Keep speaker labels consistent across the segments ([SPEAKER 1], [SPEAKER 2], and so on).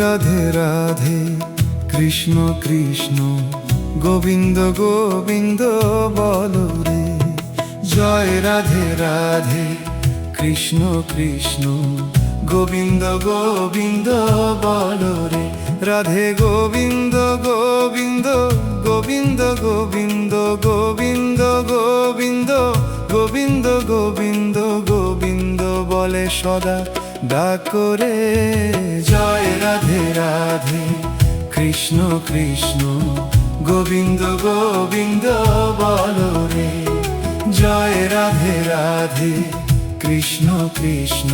[SPEAKER 1] রাধে রাধে কৃষ্ণ কৃষ্ণ গোবিন্দ গোবিন্দ বলো রে। জয় রাধে রাধে কৃষ্ণ কৃষ্ণ গোবিন্দ গোবিন্দ বলো রে। রাধে গোবিন্দ গোবিন্দ গোবিন্দ গোবিন্দ গোবিন্দ গোবিন্দ গোবিন্দ গোবিন্দ গোবিন্দ বলে সদা ডাকো রে। জয় রাধে রাধে কৃষ্ণ কৃষ্ণ গোবিন্দ গোবিন্দ বলো রে। জয় রাধে রাধে কৃষ্ণ কৃষ্ণ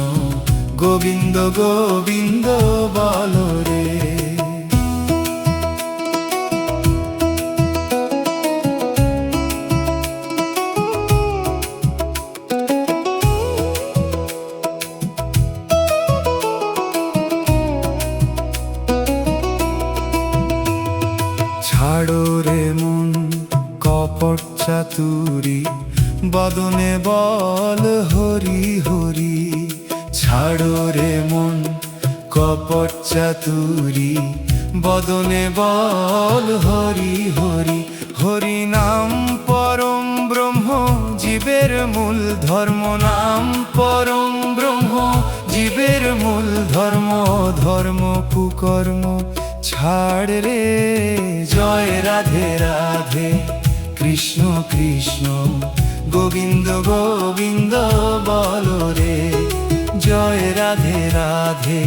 [SPEAKER 1] গোবিন্দ গোবিন্দ বলো রে। ছাড়ো রে মন কপট চাতুরি বদনে বল হরি হরি। ছাড়ো রে মন কপট চাতুরি বদনে বল হরি হরি। হরি নাম পরম ব্রহ্ম জীবের মূল ধর্ম। নাম পরম ব্রহ্ম জীবের মূল ধর্ম। ধর্ম কুকর্ম ছাড় রে। জয় রাধে রাধে কৃষ্ণ কৃষ্ণ গোবিন্দ গোবিন্দ বলো রে। জয় রাধে রাধে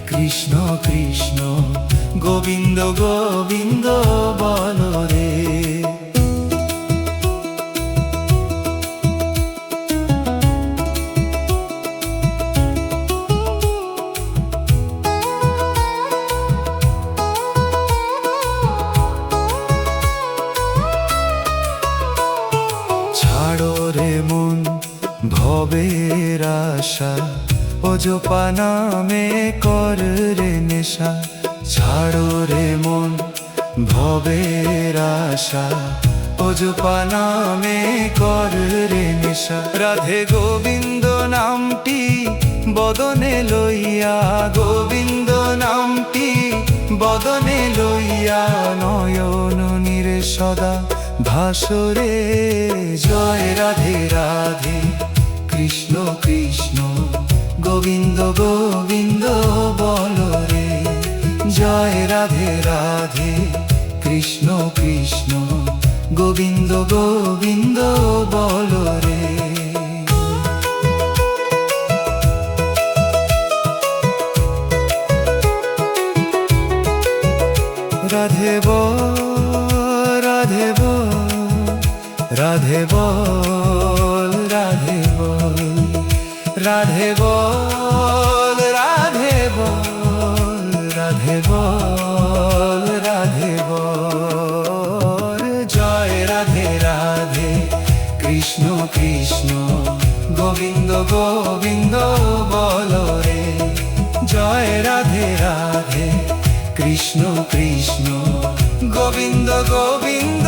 [SPEAKER 1] কৃষ্ণ কৃষ্ণ গোবিন্দ গোবিন্দ বলো রে। ছাড়ো রে মন ভবের আশা অজপা নামে কর রে নেশা। ছাড়ো রে মন ভবের আশা অজপা নামে কর রে নেশা। রাধে গোবিন্দ নামটি বদনে লইয়া। গোবিন্দ নামটি বদনে লইয়া নয়ন নীরে সদা ভাসরে। জয় রাধে রাধে কৃষ্ণ কৃষ্ণ গোবিন্দ গোবিন্দ বলো রে। জয় রাধে রাধে কৃষ্ণ কৃষ্ণ গোবিন্দ গোবিন্দ বলো রে। রাধে বল রাধে বল রাধে বল রাধে বল রাধে বল রাধে বল রাধে বল রাধে বল। জয় রাধে রাধে কৃষ্ণ কৃষ্ণ গোবিন্দ গোবিন্দ বলো রে। জয় রাধে রাধে কৃষ্ণ কৃষ্ণ গোবিন্দ গোবিন্দ